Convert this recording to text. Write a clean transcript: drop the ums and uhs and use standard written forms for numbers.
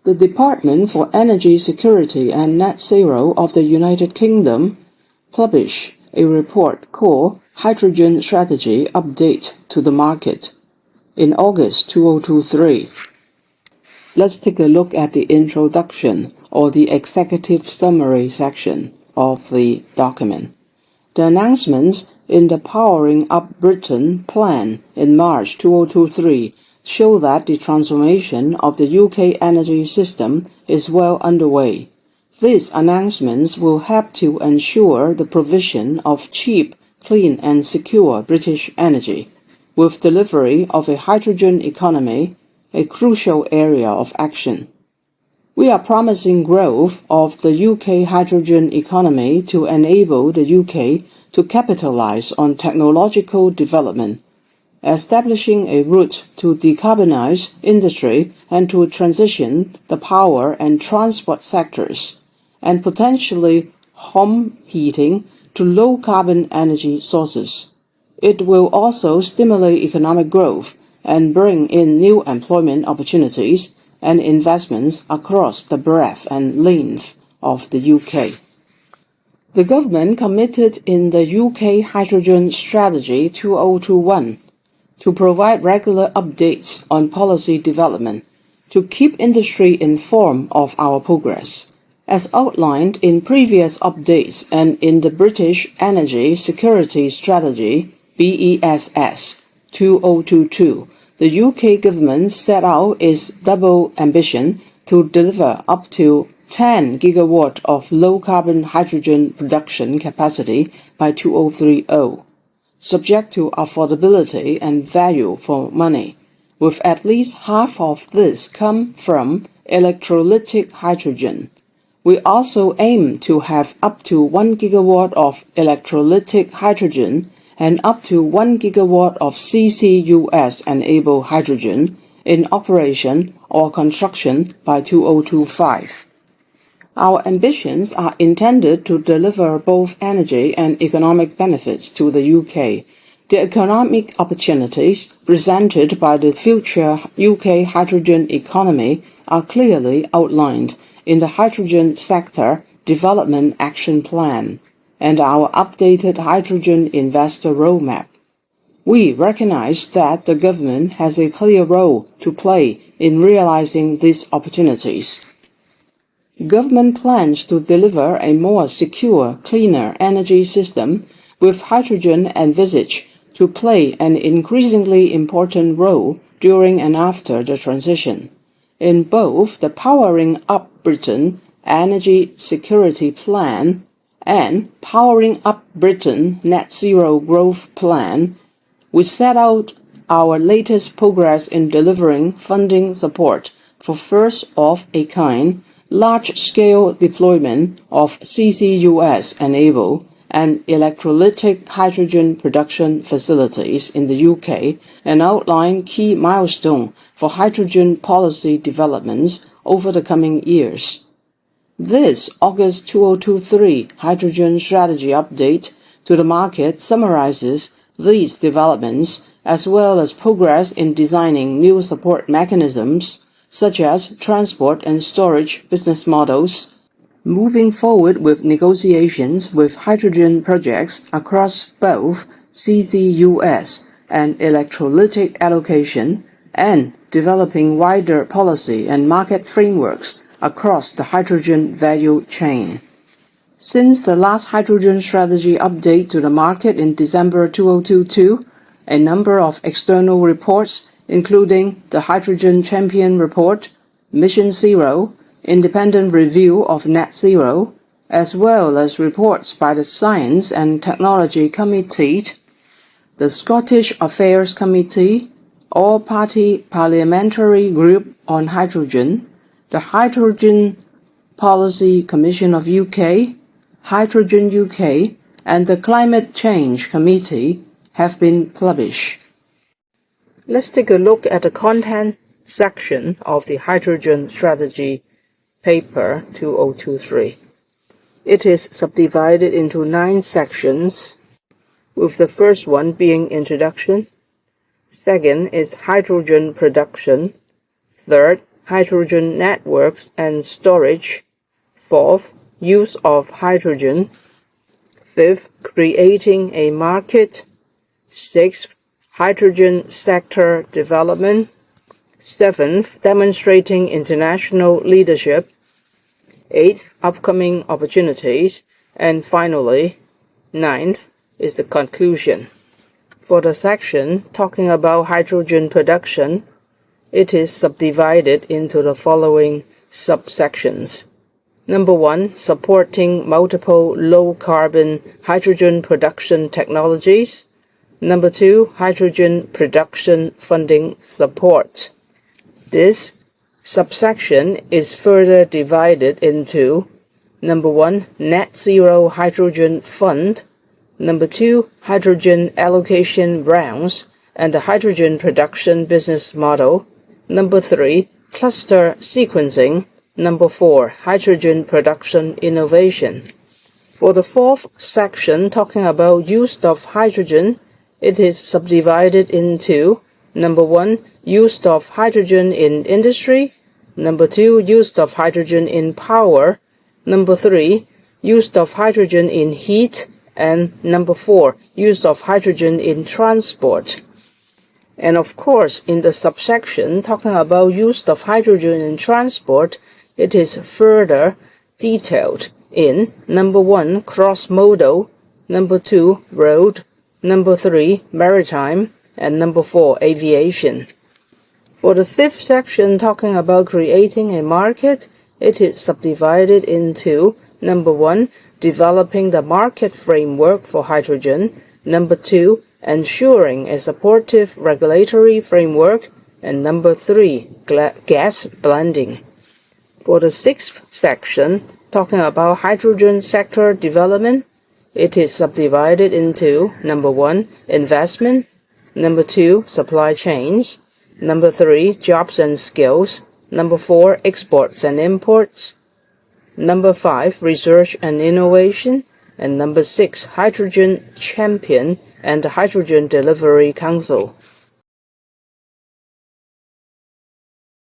The Department for Energy Security and Net Zero of the United Kingdom published a report called Hydrogen Strategy Update to the Market in August 2023. Let's take a look at the introduction or the executive summary section of the document. The announcements in the Powering Up Britain plan in March 2023 show that the transformation of the UK energy system is well underway. These announcements will help to ensure the provision of cheap, clean and secure British energy, with delivery of a hydrogen economy a crucial area of action. We are promising growth of the UK hydrogen economy to enable the UK to capitalize on technological development, establishing a route to decarbonize industry and to transition the power and transport sectors, and potentially home heating to low-carbon energy sources. It will also stimulate economic growth and bring in new employment opportunities and investments across the breadth and length of the UK. The government committed in the UK Hydrogen Strategy 2021 to provide regular updates on policy development, to keep industry informed of our progress. As outlined in previous updates and in the British Energy Security Strategy BESS 2022, the UK government set out its double ambition to deliver up to 10 gigawatt of low-carbon hydrogen production capacity by 2030. Subject to affordability and value for money, with at least half of this come from electrolytic hydrogen. We also aim to have up to 1 gigawatt of electrolytic hydrogen and up to 1 gigawatt of CCUS-enabled hydrogen in operation or construction by 2025. Our ambitions are intended to deliver both energy and economic benefits to the UK. The economic opportunities presented by the future UK hydrogen economy are clearly outlined in the Hydrogen Sector Development Action Plan and our updated Hydrogen Investor Roadmap. We recognize that the government has a clear role to play in realizing these opportunities. Government plans to deliver a more secure, cleaner energy system with hydrogen envisaged to play an increasingly important role during and after the transition. In both the Powering Up Britain Energy Security Plan and Powering Up Britain Net Zero Growth Plan, we set out our latest progress in delivering funding support for first-of-a-kind large-scale deployment of CCUS-enabled and electrolytic hydrogen production facilities in the UK and outline key milestones for hydrogen policy developments over the coming years. This August 2023 Hydrogen Strategy Update to the market summarizes these developments as well as progress in designing new support mechanisms such as transport and storage business models, moving forward with negotiations with hydrogen projects across both CCUS and electrolytic allocation, and developing wider policy and market frameworks across the hydrogen value chain. Since the last Hydrogen Strategy Update to the market in December 2022, a number of external reports, including the Hydrogen Champion Report, Mission Zero, Independent Review of Net Zero, as well as reports by the Science and Technology Committee, the Scottish Affairs Committee, All-Party Parliamentary Group on Hydrogen, the Hydrogen Policy Commission of UK, Hydrogen UK, and the Climate Change Committee have been published. Let's take a look at the content section of the Hydrogen Strategy Paper 2023. It is subdivided into 9 sections, with the first one being Introduction. Second is Hydrogen Production. Third, hydrogen networks and storage. 4th, use of hydrogen. 5th, creating a market. 6th, hydrogen sector development. 7th, demonstrating international leadership. 8th, upcoming opportunities. And finally, 9th is the conclusion. For the section talking about hydrogen production, it is subdivided into the following subsections. Number 1, supporting multiple low-carbon hydrogen production technologies. Number 2, hydrogen production funding support. This subsection is further divided into Number 1, Net Zero Hydrogen Fund. Number 2, Hydrogen Allocation Rounds and the Hydrogen Production Business Model. Number 3, Cluster Sequencing. Number 4, Hydrogen Production Innovation. For the 4th section talking about use of hydrogen, it is subdivided into Number 1, use of hydrogen in industry. Number 2, use of hydrogen in power. Number 3, use of hydrogen in heat. And number 4, use of hydrogen in transport. And of course, in the subsection talking about use of hydrogen in transport, it is further detailed in Number 1, cross-modal. Number 2, road. Number 3, maritime. And number 4, aviation. For the 5th section talking about creating a market, it is subdivided into Number 1, developing the market framework for hydrogen. Number 2, ensuring a supportive regulatory framework. And number 3, gas blending. For the 6th section, talking about hydrogen sector development, it is subdivided into Number 1, investment. Number 2, supply chains. Number 3, jobs and skills. Number 4, exports and imports. Number 5, research and innovation. And number 6, hydrogen champion and the hydrogen delivery council.